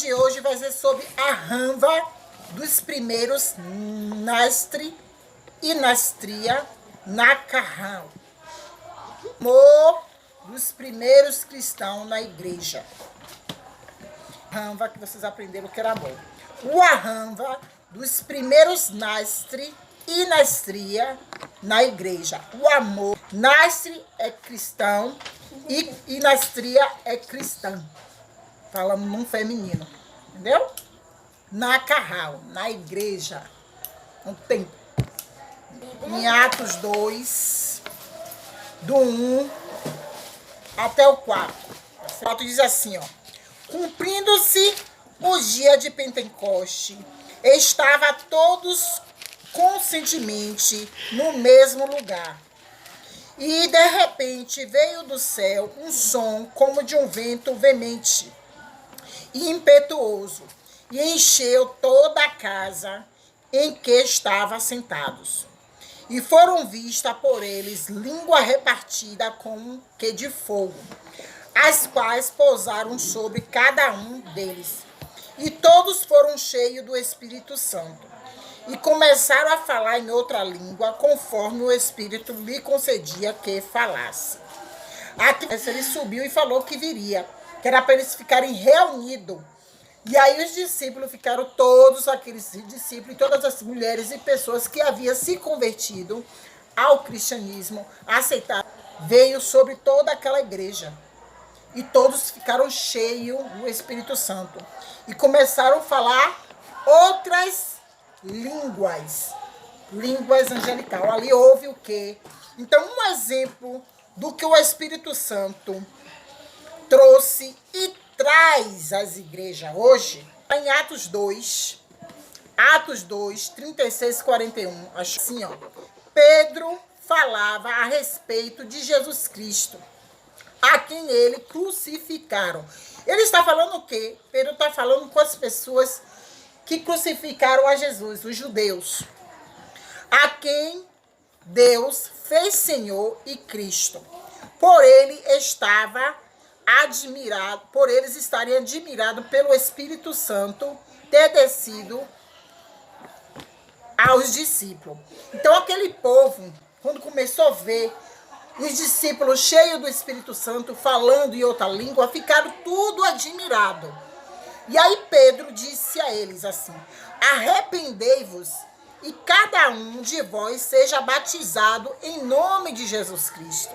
de hoje vai ser sobre a ramva dos primeiros Nastre e Nastria na Carrão. Amor dos primeiros cristãos na igreja. Ramva que vocês aprenderam que era amor. O arranva dos primeiros Nastre e Nastria na igreja. O amor. Nastre é cristão e Nastria é cristã. Falando num feminino. Entendeu? Na Carral, na igreja. No templo. Em Atos 2, do 1 até o 4. O 4 diz assim, ó. Cumprindo-se o dia de Pentecoste, estava todos conscientemente no mesmo lugar. E de repente veio do céu um som como de um vento veemente e impetuoso, e encheu toda a casa em que estavam sentados. E foram vistas por eles língua repartida como que de fogo, as quais pousaram sobre cada um deles. E todos foram cheios do Espírito Santo, e começaram a falar em outra língua, conforme o Espírito lhe concedia que falasse. Aqui ele subiu e falou que viria, que era para eles ficarem reunidos. E aí os discípulos ficaram, todos aqueles discípulos, e todas as mulheres e pessoas que haviam se convertido ao cristianismo, aceitaram, veio sobre toda aquela igreja. E todos ficaram cheios do Espírito Santo. E começaram a falar outras línguas. Línguas angelical. Ali houve o quê? Então, um exemplo do que o Espírito Santo trouxe e traz às igrejas hoje, em Atos 2, 36, 41. Assim, ó. Pedro falava a respeito de Jesus Cristo, a quem ele crucificaram. Ele está falando o quê? Pedro está falando com as pessoas que crucificaram a Jesus, os judeus, a quem Deus fez Senhor e Cristo. Por ele estava admirado, por eles estarem admirados pelo Espírito Santo ter descido aos discípulos. Então aquele povo, quando começou a ver os discípulos cheios do Espírito Santo, falando em outra língua, ficaram tudo admirados. E aí Pedro disse a eles assim: arrependei-vos e cada um de vós seja batizado em nome de Jesus Cristo,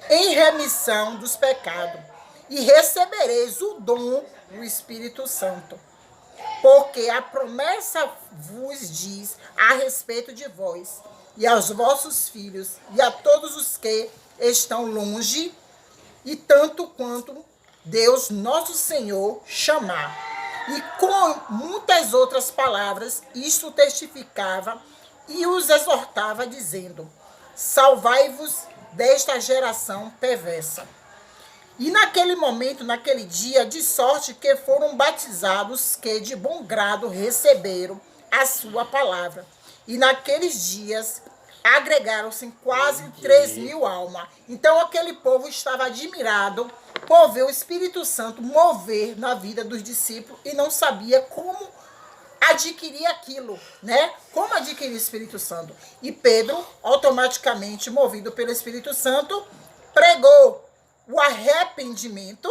em remissão dos pecados, e recebereis o dom do Espírito Santo. Porque a promessa vos diz a respeito de vós, e aos vossos filhos, e a todos os que estão longe, e tanto quanto Deus nosso Senhor chamar. E com muitas outras palavras, isto testificava e os exortava, dizendo: salvai-vos desta geração perversa. E naquele momento, naquele dia, de sorte que foram batizados que de bom grado receberam a sua palavra. E naqueles dias agregaram-se quase 3.000 almas. Então aquele povo estava admirado por ver o Espírito Santo mover na vida dos discípulos e não sabia como adquirir aquilo, né? Como adquirir o Espírito Santo. E Pedro, automaticamente movido pelo Espírito Santo, pregou o arrependimento,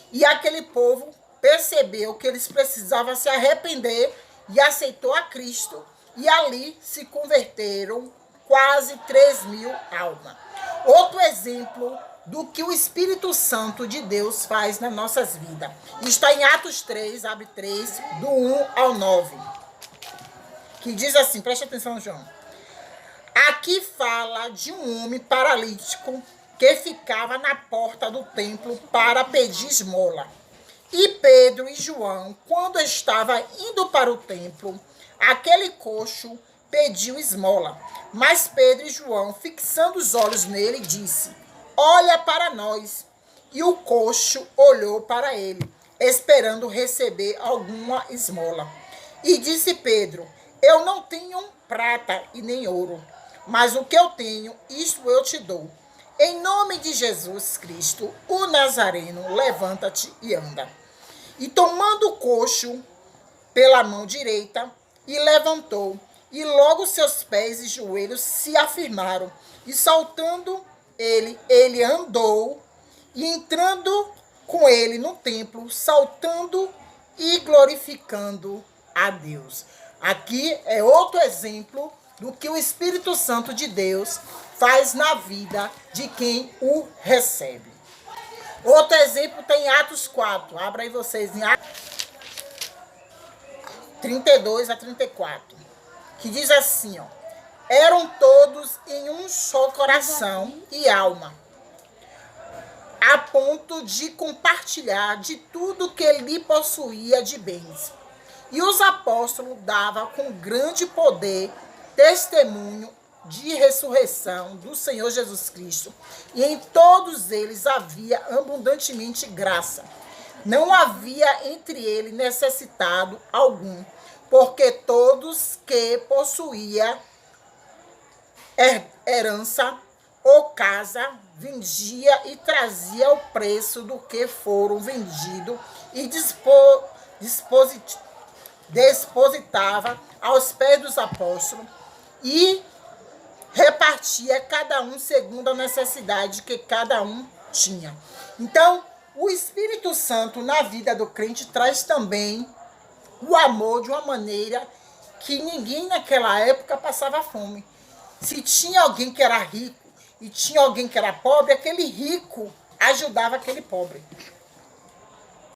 e aquele povo percebeu que eles precisavam se arrepender e aceitou a Cristo, e ali se converteram quase 3.000 almas. Outro exemplo do que o Espírito Santo de Deus faz nas nossas vidas. Está em Atos 3, abre 3, do 1 ao 9. Que diz assim, preste atenção, João. Aqui fala de um homem paralítico que ficava na porta do templo para pedir esmola. E Pedro e João, quando estava indo para o templo, aquele coxo pediu esmola. Mas Pedro e João, fixando os olhos nele, disse: olha para nós. E o coxo olhou para ele, esperando receber alguma esmola. E disse Pedro: eu não tenho prata e nem ouro, mas o que eu tenho, isto eu te dou. Em nome de Jesus Cristo, o Nazareno, levanta-te e anda. E tomando o coxo pela mão direita, e levantou, e logo seus pés e joelhos se afirmaram, e saltando ele andou, e entrando com ele no templo, saltando e glorificando a Deus. Aqui é outro exemplo do que o Espírito Santo de Deus faz na vida de quem o recebe. Outro exemplo tem em Atos 4. Abra aí vocês em Atos 32 a 34. Que diz assim, ó. Eram todos em um só coração e alma, a ponto de compartilhar de tudo que ele possuía de bens. E os apóstolos davam com grande poder testemunho de ressurreição do Senhor Jesus Cristo, e em todos eles havia abundantemente graça. Não havia entre eles necessitado algum, porque todos que possuíam herança ou casa vendia e trazia o preço do que foram vendidos e depositava aos pés dos apóstolos e repartia cada um segundo a necessidade que cada um tinha. Então, o Espírito Santo na vida do crente traz também o amor de uma maneira que ninguém naquela época passava fome. Se tinha alguém que era rico e tinha alguém que era pobre, aquele rico ajudava aquele pobre.